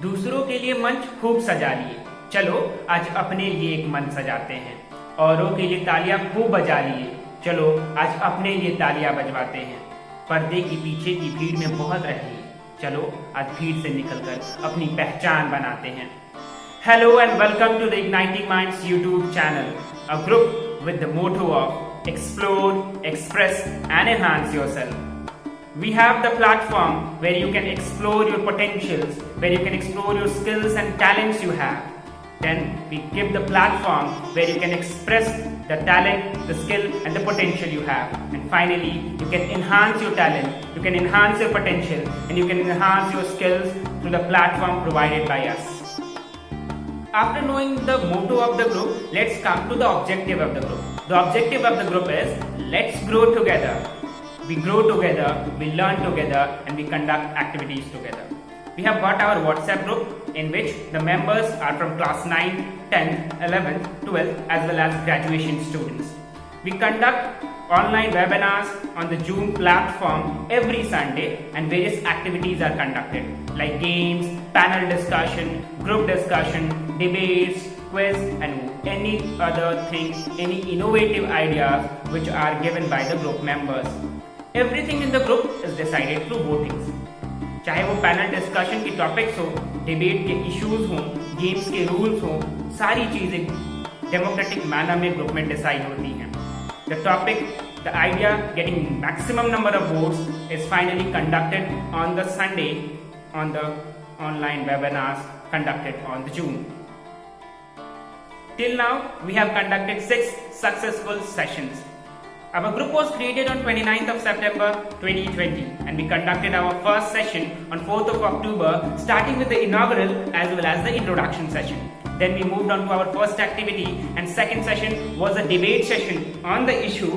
दूसरों के लिए मंच खूब सजा लिए, चलो आज अपने लिए एक मंच सजाते हैं। औरों के लिए तालियां खूब बजा लिए, चलो आज अपने लिए तालियां बजवाते हैं। पर्दे की पीछे की भीड़ में बहुत रह लिए, चलो आज भीड़ से निकलकर अपनी पहचान बनाते हैं। Hello and welcome to the Igniting Minds YouTube channel, a group with the motto of explore, express and enhance yourself. We have the platform where you can explore your potentials, where you can explore your skills and talents you have. Then we give the platform where you can express the talent, the skill and the potential you have. And finally, you can enhance your talent, you can enhance your potential and you can enhance your skills through the platform provided by us. After knowing the motto of the group, let's come to the objective of the group. The objective of the group is let's grow together. We grow together, we learn together and we conduct activities together. We have got our WhatsApp group in which the members are from class 9, 10, 11, 12 as well as graduation students. We conduct online webinars on the Zoom platform every Sunday and various activities are conducted like games, panel discussion, group discussion, debates, quiz and any other thing, any innovative ideas which are given by the group members. Everything in the group is decided through votings. चाहे वो panel discussion की topics हो, debate के issues हो, games के rules हो, सारी चीजें डेमोक्रेटिक मैनर में ग्रुप में डिसाइड होती हैं. The topic, the idea getting maximum number of votes is finally conducted on the Sunday on the online webinars conducted on the Zoom. Till now, we have conducted 6 successful sessions. Our group was created on 29th of September 2020 and we conducted our first session on 4th of October starting with the inaugural as well as the introduction session. Then we moved on to our first activity and second session was a debate session on the issue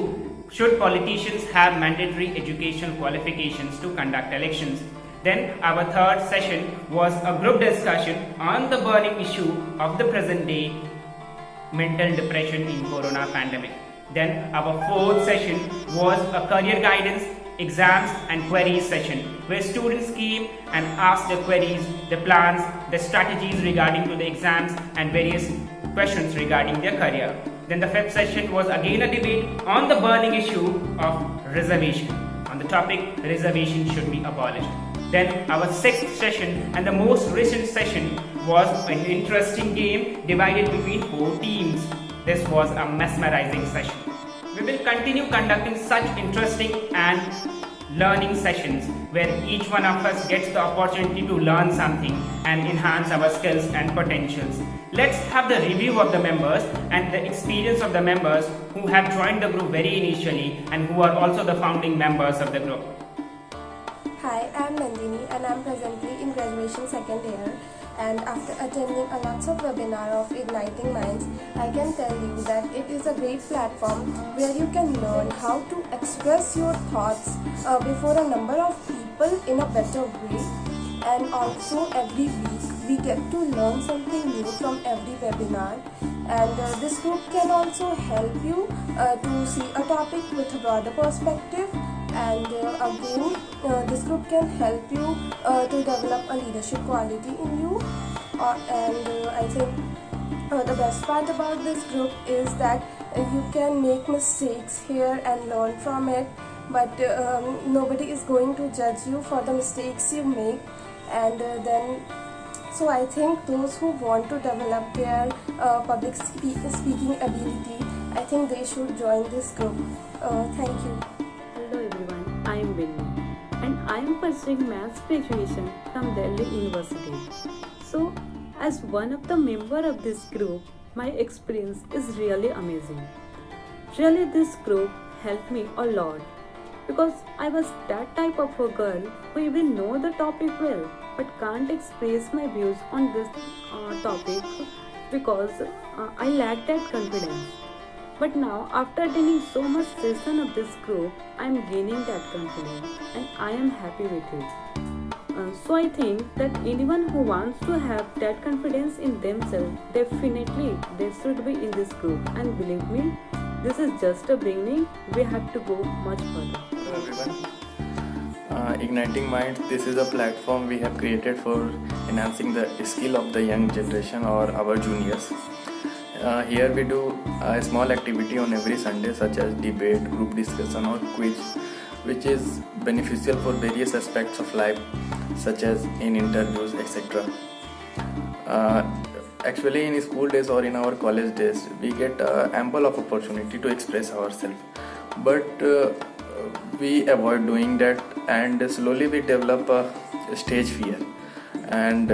should politicians have mandatory educational qualifications to conduct elections. Then our third session was a group discussion on the burning issue of the present day mental depression in corona pandemic. Then our fourth session was a career guidance, exams and queries session where students came and asked their queries, their plans, their strategies regarding to the exams and various questions regarding their career. Then the fifth session was again a debate on the burning issue of reservation. On the topic, reservation should be abolished. Then our sixth session and the most recent session was an interesting game divided between 4 teams. This was a mesmerizing session. We will continue conducting such interesting and learning sessions where each one of us gets the opportunity to learn something and enhance our skills and potentials. Let's have the review of the members and the experience of the members who have joined the group very initially and who are also the founding members of the group. Hi, I am Nandini and I am presently in graduation second year. And after attending a lots of webinar of Igniting Minds, I can tell you that it is a great platform where you can learn how to express your thoughts before a number of people in a better way. And also every week we get to learn something new from every webinar. And this group can also help you to see a topic with a broader perspective. And again, this group can help you to develop a leadership quality in you. And I think the best part about this group is that you can make mistakes here and learn from it. But nobody is going to judge you for the mistakes you make. And so I think those who want to develop their public speaking ability, I think they should join this group. Thank you. Hello everyone, I am Binny and I am pursuing maths graduation from Delhi University. So, as one of the member of this group, my experience is really amazing. Really, this group helped me a lot because I was that type of a girl who even know the topic well but can't express my views on this topic because I lack that confidence. But now, after attending so much session of this group, I am gaining that confidence and I am happy with it. So I think that anyone who wants to have that confidence in themselves, definitely they should be in this group. And believe me, this is just a beginning. We have to go much further. Hello everyone. Igniting Minds, this is a platform we have created for enhancing the skill of the young generation or our juniors. Here we do a small activity on every Sunday such as debate, group discussion or quiz, which is beneficial for various aspects of life such as in interviews, etc. Actually, in school days or in our college days, we get ample of opportunity to express ourselves, but we avoid doing that, and slowly we develop a stage fear, and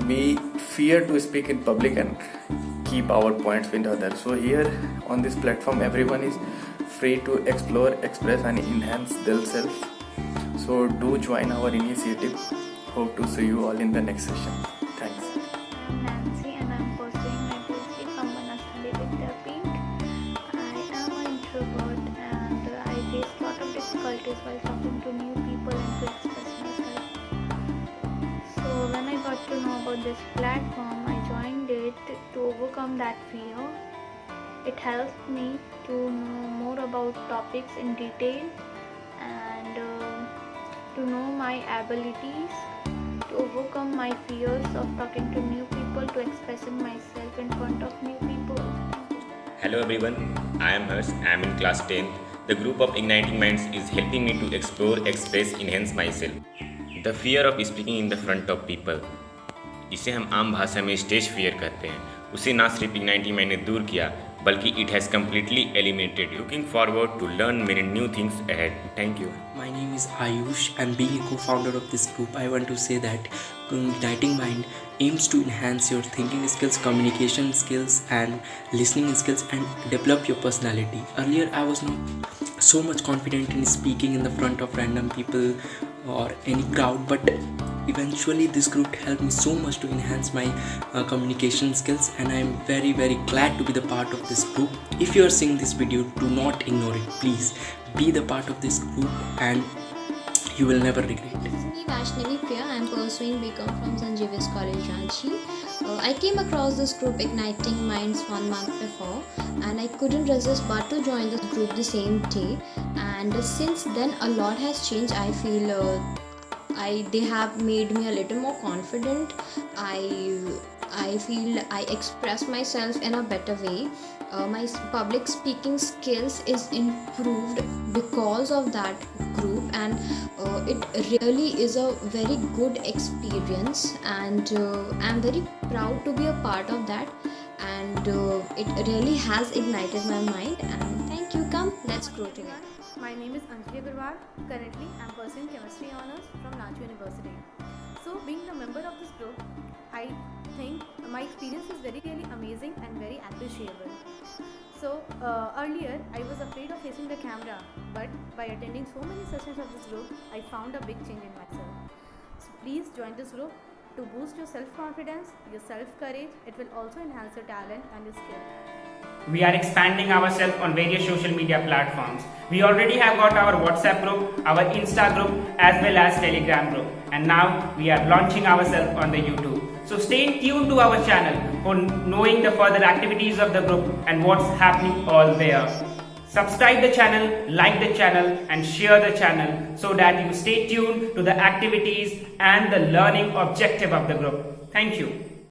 we fear to speak in public and keep our points with others. So here on this platform, everyone is free to explore, express and enhance themselves. So do join our initiative. Hope to see you all in the next session. Thanks. I'm Nancy and I'm pursuing my PhD from Manasali Vidyapeeth. I am an introvert and I face a lot of difficulties while talking to new people and to express myself. So when I got to know about this platform, I joined it to overcome that fear. It helped me to know more about topics in detail and to know my abilities, to overcome my fears of talking to new people, to expressing myself in front of new people. Hello everyone, I am Harsh. I am in class 10. The group of Igniting Minds is helping me to explore, express, enhance myself. The fear of speaking in the front of people, इसे हम आम भाषा में stage fear कहते हैं, उसे ना सिर्फ Igniting Mind ने दूर किया बल्कि it has completely eliminated. Looking forward to learn many new things ahead. Thank you. My name is Ayush and being a co-founder of this group, I want to say that Igniting Mind aims to enhance your thinking skills, communication skills and listening skills and develop your personality. Earlier I was not so much confident in speaking in the front of random people or any crowd, but eventually this group helped me so much to enhance my communication skills, and I am very glad to be the part of this group. If you are seeing this video, do not ignore it. Please be the part of this group and you will never regret. This is me, Vaishnavi Priya. I am pursuing BCom from St. Xavier's College, Ranchi. I came across this group Igniting Minds 1 month before and I couldn't resist but to join this group the same day, and since then a lot has changed. I feel they have made me a little more confident. I feel I express myself in a better way. My public speaking skills is improved because of that group, and it really is a very good experience, and I'm very proud to be a part of that, and it really has ignited my mind. And thank you. Come, let's grow together. My name is Anjali Agarwal. Currently, I am pursuing chemistry honors from Ranchi University. So, being a member of this group, I think my experience is really amazing and very appreciable. So, earlier I was afraid of facing the camera, but by attending so many sessions of this group, I found a big change in myself. So, please join this group to boost your self-confidence, your self-courage. It will also enhance your talent and your skill. We are expanding ourselves on various social media platforms. We already have got our WhatsApp group, our Insta group as well as Telegram group, and now we are launching ourselves on the YouTube. So stay tuned to our channel for knowing the further activities of the group and what's happening all there. Subscribe the channel, like the channel and share the channel so that you stay tuned to the activities and the learning objective of the group. Thank you.